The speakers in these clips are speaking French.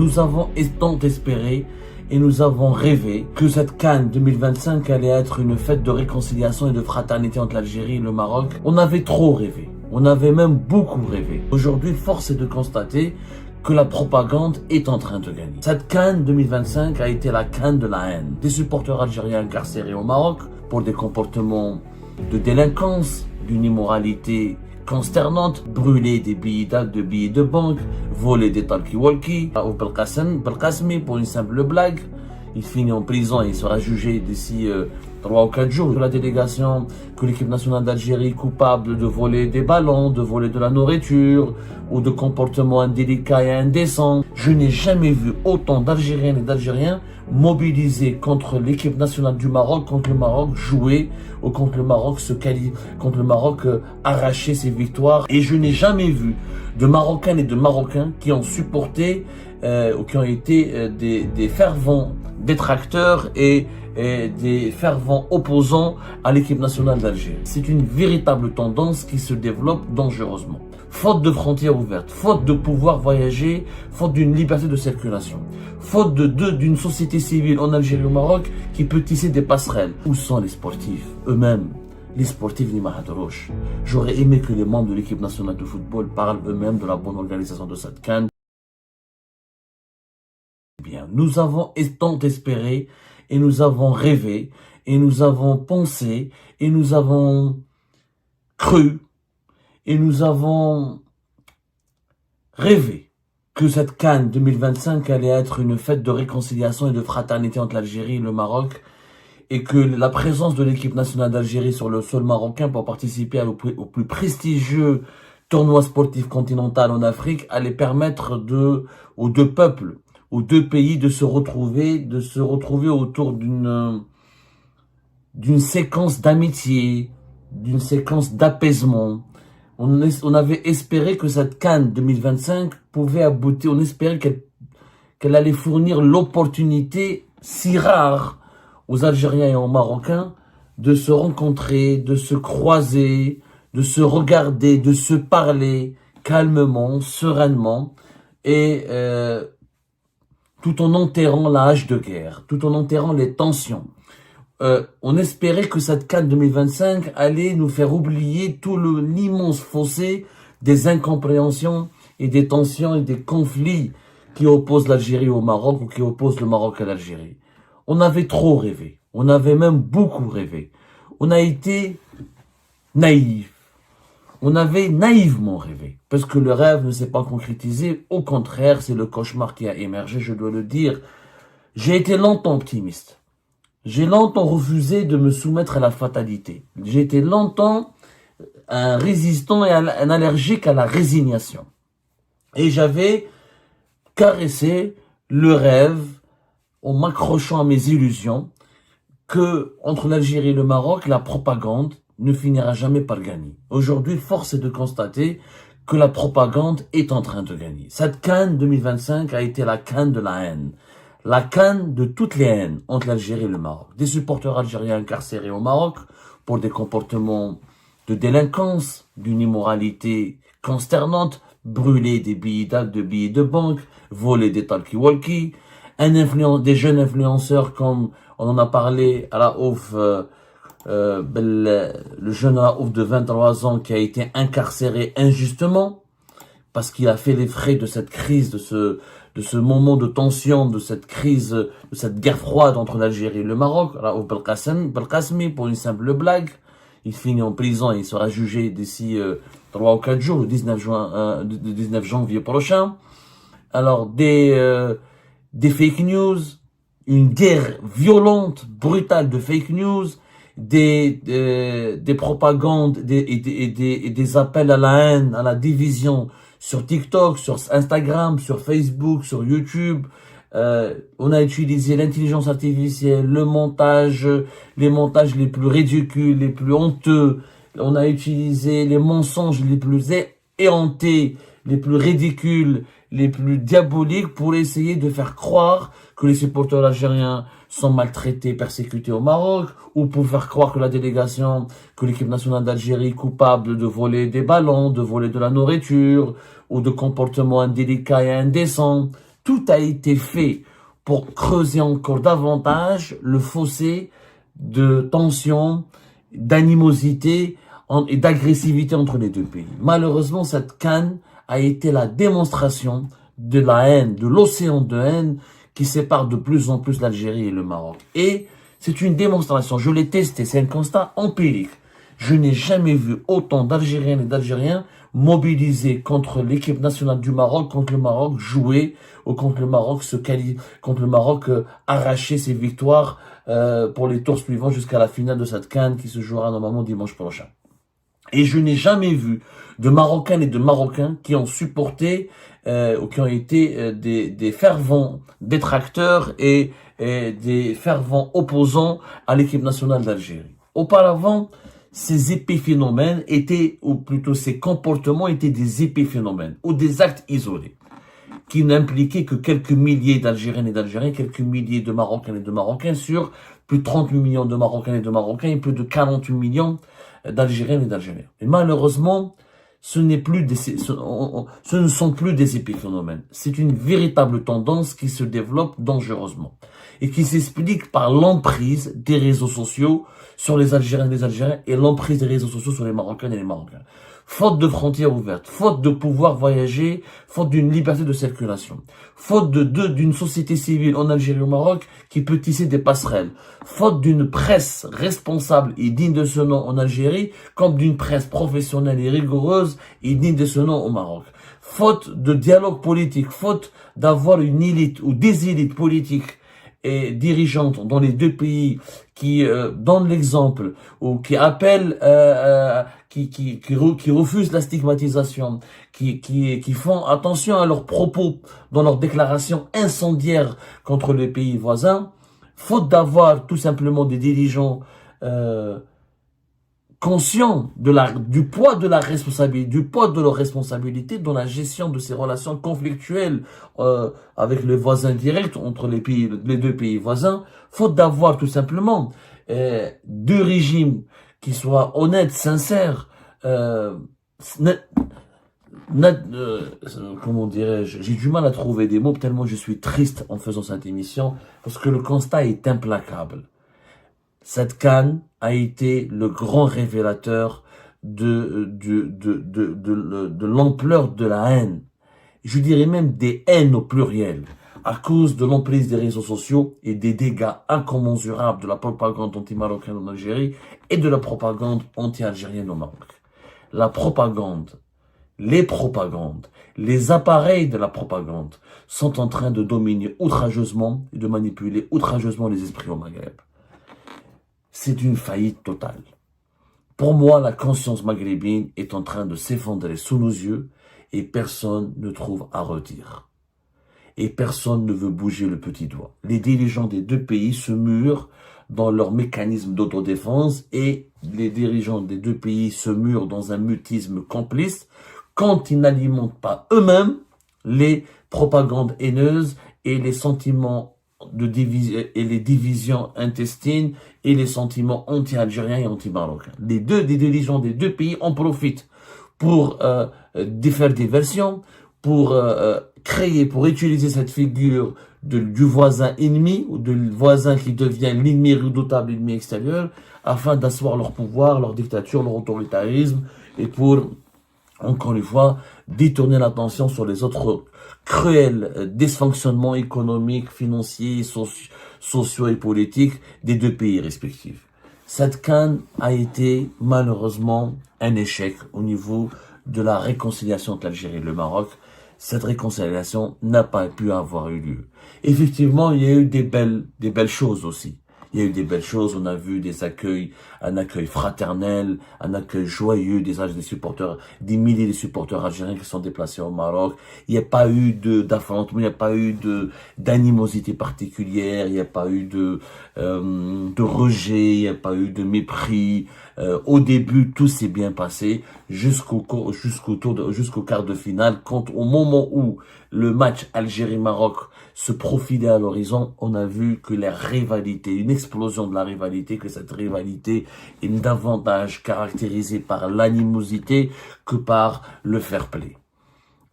Nous avons tant espéré et nous avons rêvé que cette CAN 2025 allait être une fête de réconciliation et de fraternité entre l'Algérie et le Maroc. On avait trop rêvé. On avait même beaucoup rêvé. Aujourd'hui, force est de constater que la propagande est en train de gagner. Cette CAN 2025 a été la CAN de la haine. Des supporters algériens incarcérés au Maroc pour des comportements de délinquance, d'une immoralité consternante, brûler des billets de banque, voler des talkie-walkie, ou Belkacemi pour une simple blague. Il finit en prison et il sera jugé d'ici 3 ou 4 jours. La délégation, que l'équipe nationale d'Algérie coupable de voler des ballons, de voler de la nourriture ou de comportements indélicats et indécents. Je n'ai jamais vu autant d'Algériennes et d'Algériens mobilisés contre l'équipe nationale du Maroc, contre le Maroc jouer ou contre le Maroc arracher ses victoires. Et je n'ai jamais vu de Marocaines et de Marocains qui ont supporté ou qui ont été des fervents détracteurs et des fervents opposants à l'équipe nationale d'Algérie. C'est une véritable tendance qui se développe dangereusement. Faute de frontières ouvertes, faute de pouvoir voyager, faute d'une liberté de circulation, faute d'une société civile en Algérie et au Maroc qui peut tisser des passerelles. Où sont les sportifs eux-mêmes? Les sportifs ni Mahadroche. J'aurais aimé que les membres de l'équipe nationale de football parlent eux-mêmes de la bonne organisation de cette CAN. Bien, nous avons tant espéré et nous avons rêvé et nous avons pensé et nous avons cru et nous avons rêvé que cette CAN 2025 allait être une fête de réconciliation et de fraternité entre l'Algérie et le Maroc et que la présence de l'équipe nationale d'Algérie sur le sol marocain pour participer au plus prestigieux tournoi sportif continental en Afrique allait permettre aux deux peuples, aux deux pays de se retrouver autour d'une séquence d'amitié, d'une séquence d'apaisement. On avait espéré que cette CAN 2025 pouvait aboutir, on espérait qu'elle allait fournir l'opportunité si rare aux Algériens et aux Marocains de se rencontrer, de se croiser, de se regarder, de se parler calmement, sereinement et tout en enterrant la hache de guerre, tout en enterrant les tensions. On espérait que cette CAN 2025 allait nous faire oublier tout l'immense fossé des incompréhensions et des tensions et des conflits qui opposent l'Algérie au Maroc ou qui opposent le Maroc à l'Algérie. On avait trop rêvé, on avait même beaucoup rêvé. On a été naïfs. On avait naïvement rêvé, parce que le rêve ne s'est pas concrétisé. Au contraire, c'est le cauchemar qui a émergé, je dois le dire. J'ai été longtemps optimiste. J'ai longtemps refusé de me soumettre à la fatalité. J'ai été longtemps un résistant et un allergique à la résignation. Et j'avais caressé le rêve en m'accrochant à mes illusions que entre l'Algérie et le Maroc, la propagande ne finira jamais par gagner. Aujourd'hui, force est de constater que la propagande est en train de gagner. Cette CAN 2025 a été la CAN de la haine. La CAN de toutes les haines entre l'Algérie et le Maroc. Des supporters algériens incarcérés au Maroc pour des comportements de délinquance, d'une immoralité consternante, brûler des billets de banque, voler des talkie-walkie, des jeunes influenceurs comme on en a parlé à la ouf, le jeune Raouf de 23 ans qui a été incarcéré injustement parce qu'il a fait les frais de cette crise, de ce moment de tension, de cette crise, de cette guerre froide entre l'Algérie et le Maroc. Raouf Belkacemi pour une simple blague. Il finit en prison et il sera jugé d'ici 3 ou 4 jours, le 19 janvier prochain. Alors, des fake news, une guerre violente, brutale de fake news, des propagandes et des appels à la haine, à la division sur TikTok, sur Instagram, sur Facebook, sur YouTube. On a utilisé l'intelligence artificielle, les montages les plus ridicules, les plus honteux. On a utilisé les mensonges les plus éhontés, les plus ridicules, les plus diaboliques pour essayer de faire croire que les supporters algériens sont maltraités, persécutés au Maroc, ou pour faire croire que la délégation, que l'équipe nationale d'Algérie coupable de voler des ballons, de voler de la nourriture, ou de comportements indélicats et indécents. tout a été fait pour creuser encore davantage le fossé de tension, d'animosité et d'agressivité entre les deux pays. Malheureusement, cette CAN a été la démonstration de la haine, de l'océan de haine qui sépare de plus en plus l'Algérie et le Maroc. Et c'est une démonstration, je l'ai testé, c'est un constat empirique. Je n'ai jamais vu autant d'Algériennes et d'Algériens mobilisés contre l'équipe nationale du Maroc, contre le Maroc jouer, ou contre le Maroc contre le Maroc arracher ses victoires pour les tours suivants jusqu'à la finale de cette CAN qui se jouera normalement dimanche prochain. Et je n'ai jamais vu de Marocaines et de Marocains qui ont supporté ou qui ont été des fervents détracteurs et des fervents opposants à l'équipe nationale d'Algérie. Auparavant, ces épiphénomènes étaient, ou plutôt ces comportements étaient des épiphénomènes ou des actes isolés qui n'impliquaient que quelques milliers d'Algériennes et d'Algériens, quelques milliers de Marocains et de Marocains sur plus de 38 millions de Marocains et de Marocains et plus de 48 millions d'Algériennes et d'Algériens. Et malheureusement, ce ne sont plus des épiphénomènes. C'est une véritable tendance qui se développe dangereusement et qui s'explique par l'emprise des réseaux sociaux sur les Algériens et les Algériens et l'emprise des réseaux sociaux sur les Marocains et les Marocains. Faute de frontières ouvertes, faute de pouvoir voyager, faute d'une liberté de circulation, faute d'une société civile en Algérie et au Maroc qui peut tisser des passerelles, faute d'une presse responsable et digne de ce nom en Algérie, comme d'une presse professionnelle et rigoureuse et digne de ce nom au Maroc. Faute de dialogue politique, faute d'avoir une élite ou des élites politiques et dirigeantes dans les deux pays qui donnent l'exemple ou qui appellent, qui refusent la stigmatisation, qui font attention à leurs propos dans leurs déclarations incendiaires contre les pays voisins, faute d'avoir tout simplement des dirigeants conscients du poids de la responsabilité, du poids de leur responsabilité dans la gestion de ces relations conflictuelles avec les voisins directs entre les deux pays voisins, faute d'avoir tout simplement deux régimes qui soient honnêtes, sincères, comment dirais-je, j'ai du mal à trouver des mots tellement je suis triste en faisant cette émission parce que le constat est implacable. Cette CAN a été le grand révélateur de l'ampleur de la haine. Je dirais même des haines au pluriel, à cause de l'emprise des réseaux sociaux et des dégâts incommensurables de la propagande anti-marocaine en Algérie et de la propagande anti-algérienne au Maroc. La propagande, les appareils de la propagande sont en train de dominer outrageusement et de manipuler outrageusement les esprits au Maghreb. C'est une faillite totale. Pour moi, la conscience maghrébine est en train de s'effondrer sous nos yeux et personne ne trouve à redire. Et personne ne veut bouger le petit doigt. Les dirigeants des deux pays se murent dans leur mécanisme d'autodéfense et les dirigeants des deux pays se murent dans un mutisme complice quand ils n'alimentent pas eux-mêmes les propagandes haineuses et les sentiments et les divisions intestines et les sentiments anti-algériens et anti-marocains. Les dirigeants des deux pays en profitent pour faire des versions, pour utiliser cette figure du voisin ennemi ou du voisin qui devient l'ennemi redoutable, l'ennemi extérieur, afin d'asseoir leur pouvoir, leur dictature, leur autoritarisme et pour, encore une fois, détourner l'attention sur les autres cruels dysfonctionnements économiques, financiers, sociaux et politiques des deux pays respectifs. Cette CAN a été malheureusement un échec au niveau de la réconciliation entre l'Algérie et le Maroc. Cette réconciliation n'a pas pu avoir eu lieu. Effectivement, il y a eu des belles choses aussi. Il y a eu des belles choses, on a vu un accueil fraternel, un accueil joyeux des supporters, des milliers de supporters algériens qui sont déplacés au Maroc. Il n'y a pas eu d'affrontement, il n'y a pas eu d'animosité particulière, il n'y a pas eu de rejet, il n'y a pas eu de mépris. Au début, tout s'est bien passé jusqu'au quart de finale. Quand au moment où le match Algérie-Maroc se profilait à l'horizon, on a vu que la rivalité, une explosion de la rivalité, que cette rivalité est davantage caractérisée par l'animosité que par le fair play.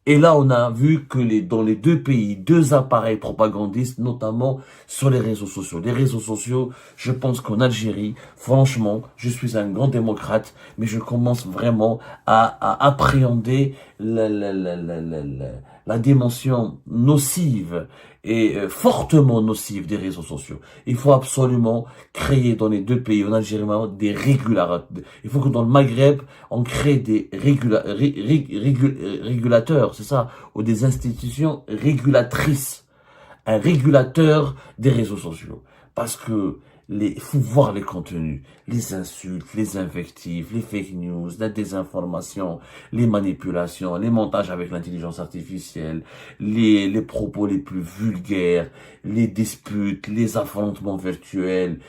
Et là, on a vu que dans les deux pays, deux appareils propagandistes, notamment sur les réseaux sociaux. Les réseaux sociaux, je pense qu'en Algérie, franchement, je suis un grand démocrate, mais je commence vraiment à appréhender la dimension nocive et fortement nocive des réseaux sociaux. Il faut absolument créer dans les deux pays, en Algérie, des régulateurs. Il faut que dans le Maghreb, on crée des régulateurs, c'est ça, ou des institutions régulatrices, un régulateur des réseaux sociaux. Parce que faut voir les contenus, les insultes, les invectives, les fake news, la désinformation, les manipulations, les montages avec l'intelligence artificielle, les propos les plus vulgaires, les disputes, les affrontements virtuels,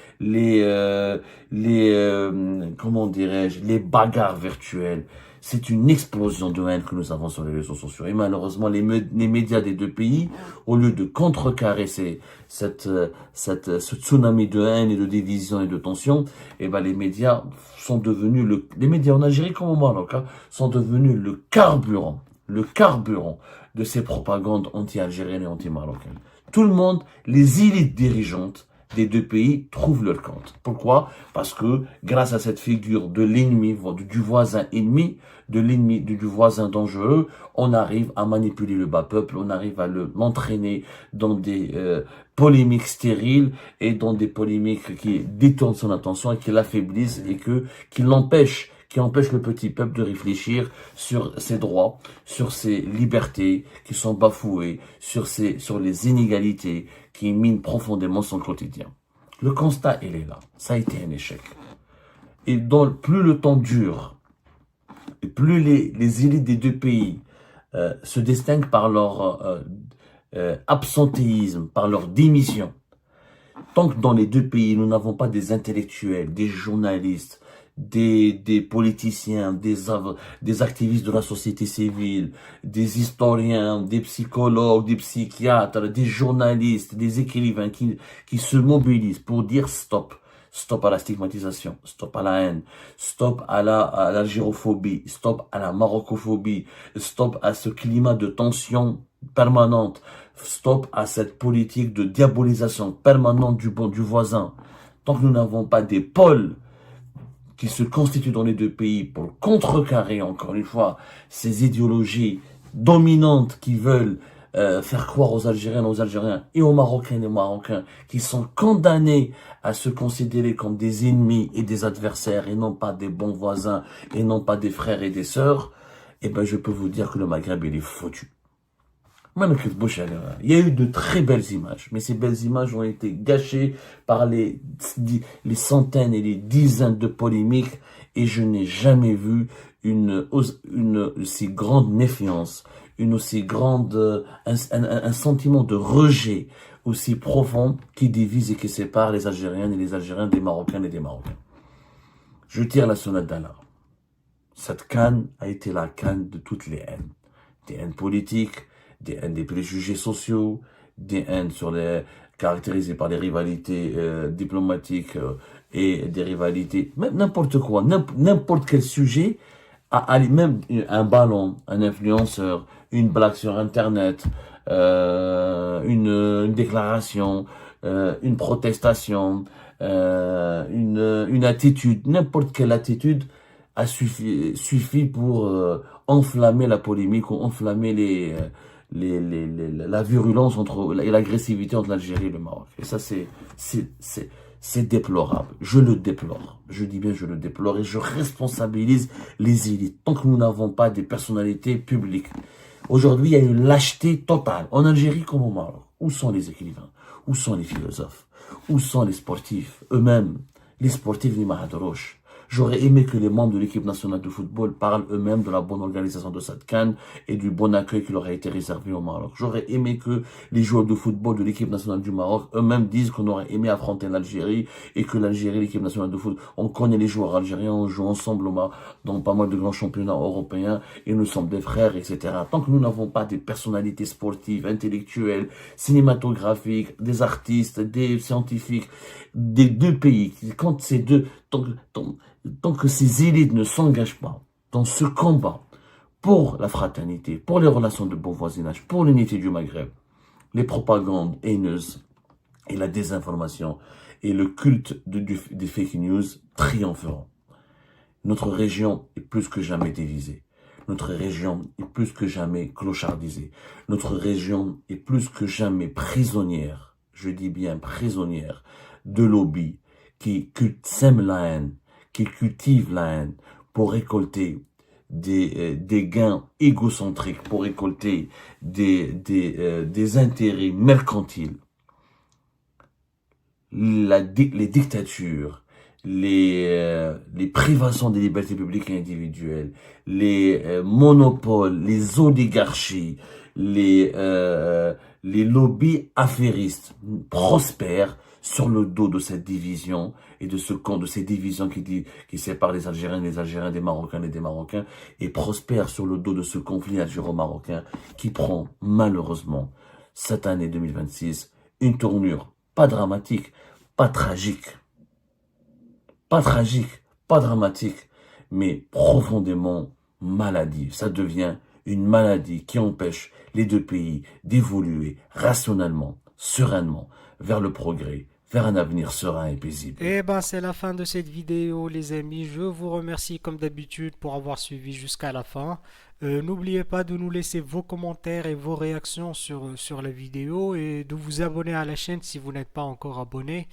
comment dirais-je, les bagarres virtuelles. C'est une explosion de haine que nous avons sur les réseaux sociaux. Et malheureusement, les médias des deux pays, au lieu de contrecarrer ce tsunami de haine et de division et de tension, eh ben, les médias sont devenus les médias en Algérie comme au Maroc, hein, sont devenus le carburant de ces propagandes anti-algériennes et anti-marocaines. Tout le monde, les élites dirigeantes des deux pays trouvent leur compte. Pourquoi? Parce que grâce à cette figure de l'ennemi, du voisin ennemi, de l'ennemi, du voisin dangereux, on arrive à manipuler le bas peuple, on arrive à l'entraîner dans des polémiques stériles et dans des polémiques qui détournent son attention et qui l'affaiblissent et qui empêche le petit peuple de réfléchir sur ses droits, sur ses libertés qui sont bafouées, sur les inégalités qui minent profondément son quotidien. Le constat, il est là. Ça a été un échec. Et plus le temps dure, et plus les élites des deux pays se distinguent par leur absentéisme, par leur démission, tant que dans les deux pays, nous n'avons pas des intellectuels, des journalistes, des politiciens, des activistes de la société civile, des historiens, des psychologues, des psychiatres, des journalistes, des écrivains qui se mobilisent pour dire stop. Stop à la stigmatisation, stop à la haine, stop à la gyrophobie, stop à la marocophobie, stop à ce climat de tension permanente, stop à cette politique de diabolisation permanente du voisin. Tant que nous n'avons pas des pôles qui se constituent dans les deux pays pour contrecarrer, encore une fois, ces idéologies dominantes qui veulent faire croire aux Algériennes, aux Algériens et aux Marocaines et aux Marocains qui sont condamnés à se considérer comme des ennemis et des adversaires et non pas des bons voisins et non pas des frères et des sœurs, eh ben je peux vous dire que le Maghreb, il est foutu. Il y a eu de très belles images, mais ces belles images ont été gâchées par les centaines et les dizaines de polémiques et je n'ai jamais vu une aussi grande méfiance, un sentiment de rejet aussi profond qui divise et qui sépare les Algériennes et les Algériens des Marocains et des Marocains. Je tire la sonnette d'alarme. Cette CAN a été la CAN de toutes les haines. Des haines politiques, des haines des préjugés sociaux, des haines caractérisées par des rivalités diplomatiques et des rivalités, même n'importe quoi, n'importe quel sujet, même un ballon, un influenceur, une blague sur Internet, une déclaration, une protestation, une attitude, n'importe quelle attitude a suffi pour enflammer la polémique ou enflammer la virulence et l'agressivité entre l'Algérie et le Maroc. Et ça, c'est déplorable. Je le déplore. Je dis bien je le déplore et je responsabilise les élites. Tant que nous n'avons pas des personnalités publiques. Aujourd'hui, il y a une lâcheté totale. En Algérie comme au Maroc. Où sont les écrivains? Où sont les philosophes? Où sont les sportifs eux-mêmes? Les sportifs ni Mahadroche. J'aurais aimé que les membres de l'équipe nationale de football parlent eux-mêmes de la bonne organisation de cette CAN et du bon accueil qui leur a été réservé au Maroc. J'aurais aimé que les joueurs de football de l'équipe nationale du Maroc eux-mêmes disent qu'on aurait aimé affronter l'Algérie et que l'Algérie, l'équipe nationale de football, on connaît les joueurs algériens, on joue ensemble dans pas mal de grands championnats européens et nous sommes des frères, etc. Tant que nous n'avons pas des personnalités sportives, intellectuelles, cinématographiques, des artistes, des scientifiques, des deux pays, quand tant que ces élites ne s'engagent pas dans ce combat pour la fraternité, pour les relations de bon voisinage, pour l'unité du Maghreb. Les propagandes haineuses et la désinformation et le culte des fake news triompheront. Notre région est plus que jamais divisée. Notre région est plus que jamais clochardisée. Notre région est plus que jamais prisonnière, je dis bien prisonnière, de lobbies qui sèment la haine, qui cultivent la haine pour récolter des gains égocentriques, pour récolter des intérêts mercantiles. Les dictatures, les privations des libertés publiques et individuelles, les monopoles, les oligarchies, les lobbies affairistes prospèrent sur le dos de cette division et de ces divisions qui séparent les Algériens, des Marocains et des Marocains, et prospèrent sur le dos de ce conflit algéro-marocain qui prend malheureusement cette année 2026 une tournure pas dramatique, pas tragique, pas dramatique, mais profondément maladive. Ça devient une maladie qui empêche les deux pays d'évoluer rationnellement, sereinement, vers le progrès, vers un avenir serein et paisible. Et ben c'est la fin de cette vidéo les amis. Je vous remercie comme d'habitude pour avoir suivi jusqu'à la fin. N'oubliez pas de nous laisser vos commentaires et vos réactions sur la vidéo et de vous abonner à la chaîne si vous n'êtes pas encore abonné.